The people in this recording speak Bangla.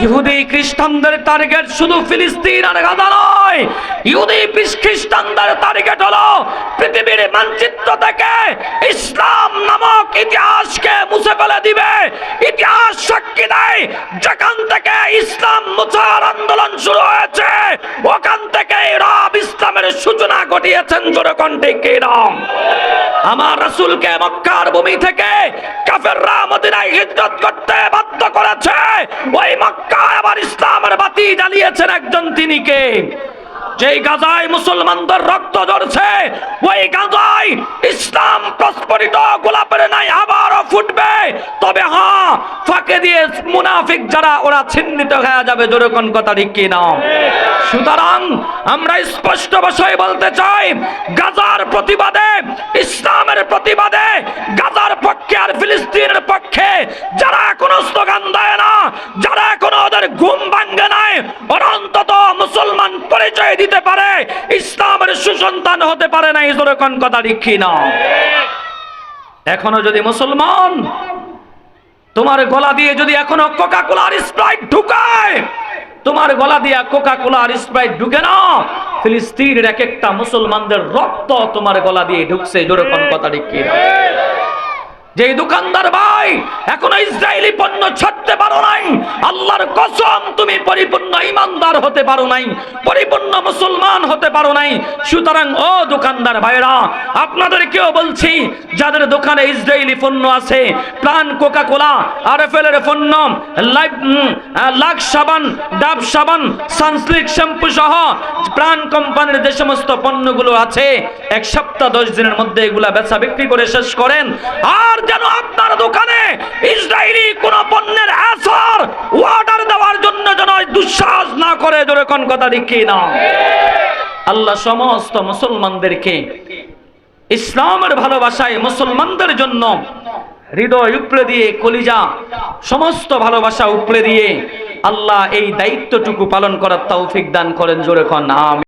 ইহুদি খ্রিস্টানদের টার্গেট শুধু ফিলিস্তিন আর গাজা নয়, ইহুদি খ্রিস্টানদের টার্গেট হলো পৃথিবীর মানচিত্র থেকে ইসলাম নামক ইতিহাসকে মুছে ফেলে দিবে। ইতিহাস সাক্ষী দেয়, যেখান থেকে ইসলাম মুছার আন্দোলন শুরু হয়েছে ওখান থেকে রব ইসলামের সূচনা ঘটিয়েছেন। জোরে কণ্ঠে কে নাম? আমার রাসূলকে মক্কার ভূমি থেকে কাফেররা মদিনায় হিজরত করতে বাধ্য করেছে। ওই মক্কায় আবার ইসলামের বাতি জ্বালিয়েছেন একজন, তিনি কে? যেই গাজায় মুসলমানদের রক্ত ঝরছে, ওই গাজায় ইসলাম প্রস্ফুটিত গোলাপের নাই আবারও ফুটবে। তবে হ্যাঁ, ফাঁকে দিয়ে মুনাফিক যারা ওরা ছিন্নিত হয়ে যাবে। জোরে কোন কথা ঠিক কি না? সুতরাং আমরা স্পষ্ট ভাষায় বলতে চাই, গাজার প্রতিবাদে, ইসলামের প্রতিবাদে, গাজার পক্ষে আর ফিলিস্তিনের পক্ষে যারা এখনো স্লোগান দেয় না, যারা এখনো ওদের ঘুম ভাঙ্গে নাই, ওরা অন্তত মুসলমান পরিচয় দিতে পারে, ইসলামের সুসন্তান হতে পারে না। জোরে কোন কথা ঠিক কি না? এখনো যদি মুসলমান তোমার গলা দিয়ে যদি এখনো কোকা কোলা আর স্প্রাইট ঢুকায়, তোমার গলা দিয়ে কোকা কোলা আর স্প্রাইট ঢুকে না, ফিলিস্তিনের এক একটা মুসলমানদের রক্ত তোমার গলা দিয়ে ঢুকছে। জোরে কোন কথা ঠিক কি না? যেই দোকানদার ভাই এখনো ইসরায়েলি পণ্য ছাড়তে পারো নাই, আল্লাহর কসম তুমি পরিপূর্ণ ইমানদার হতে পারো নাই, পরিপূর্ণ মুসলমান হতে পারো নাই। সুতরাং ও দোকানদার ভাইরা, আপনাদেরকেও বলছি, যাদের দোকানে ইসরায়েলি পণ্য আছে, প্রাণ কোকা কোলা, আরএফএল-এর পণ্য, লাক্স সাবান, ডাব সাবান, সানসিল্ক শ্যাম্পু সহ প্রাণ কোম্পানির যে সমস্ত পণ্যগুলো আছে, এক সপ্তাহ 10 দিনের মধ্যে এগুলা বেচা বিক্রি করে শেষ করেন। আর যেন আপনার দোকানে ইসরায়েলি কোন পণ্যের আসর অর্ডার দেওয়ার জন্য যেন দুঃসাহস না করে। জোরে কোন কথা ঠিক কি না? আল্লাহ সমস্ত মুসলমানদেরকে ইসলামের ভালোবাসায় মুসলমানদের জন্য হৃদয় উপড়ে দিয়ে, কলিজা সমস্ত ভালোবাসা উপড়ে দিয়ে আল্লাহ এই দায়িত্বটুকু পালন করার তৌফিক দান করেন। জোরে কোন আমিন।